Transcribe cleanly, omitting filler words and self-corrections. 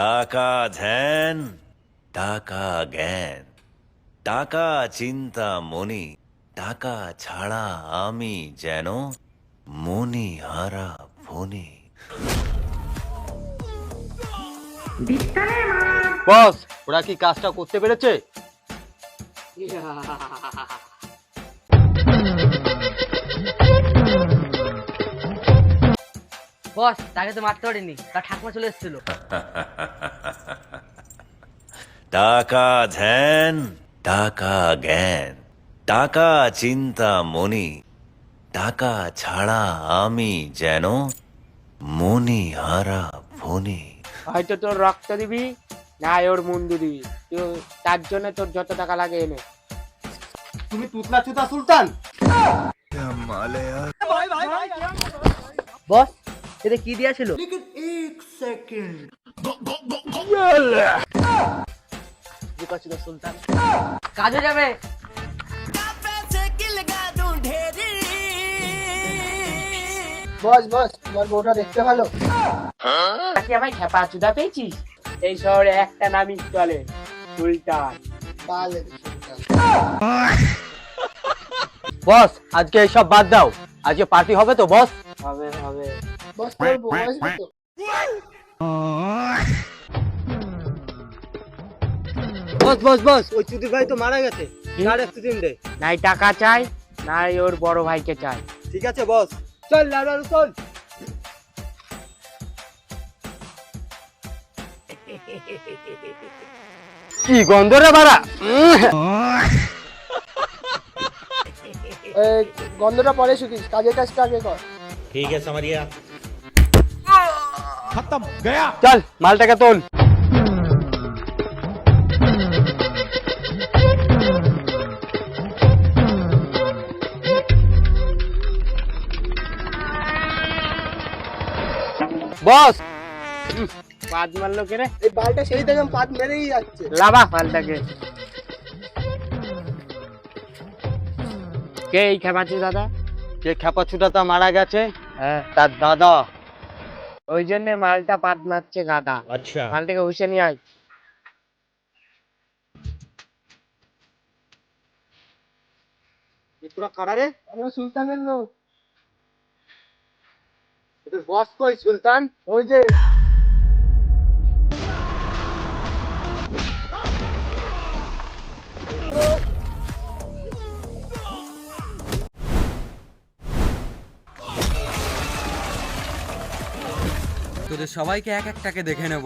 টাকা ধ্যান, টাকা জ্ঞান, টাকা চিন্তা মনি, টাকা ছাড়া আমি যেন মনি হারা ফনি। বস, ওরা কি কাজটা করতে পেরেছে? বস, তাকে তো মারতে পারিনি, তার ঠাকুমা চলে এসেছিল। টাকা ধ্যান, টাকা জ্ঞান, টাকা চিন্তা মনি, টাকা ছাড়া আমি যেন মনি হারা ফনি। হয়তো তোর রক্ত দিবি না ওর মুন্ডু দিবি, তুই তার জন্য তোর যত টাকা লাগে এনে। তুমি তুতলা চুতা সুলতান? বস, এটা কি দিয়েছিল? সুলতান কাজে যাবে। বস বস, তোমার বউটা দেখতে ভালো। কি আমায় খেপা চুদা পেয়েছিস? এই শহরে একটা নামই চলে, সুলতান। বস, আজকে এইসব বাদ দাও, আজকে পার্টি হবে তো বস? হবে হবে। বস তোর বউ আসবে তো? বস বস বস, ওই চুদির ভাই তো মারা গেছে, তার অ্যাক্সিডেন্টে। নাই টাকা চাই, নাই ওর বড় ভাইকে চাই। ঠিক আছে বস, চল লাড়ু চল। কি গন্ধ রে বাড়া! গন্ধটা পরে শুকিস, কাজের কাজটা আগে কর। চল মালটাকে তোল। বস, পাত মারলো কে রে? এই বালটা সেই দেখলাম পাত মেরেই যাচ্ছে। লাভা পালটাকে। কে এই খেপাচ্ছি দাদা? যে খেপা ছুটাটা মারা গেছে হ্যাঁ, তার দাদা। ওই জন্য মালটা পাত মারছে গাদা। আচ্ছা, মালটাকে হুসে নিয়ে আয়। তোরা কারা রে? আমরা সুলতানের লোক। তোর বস কই সুলতান? ওই যে তোদের সবাইকে এক একটাকে দেখে নেব,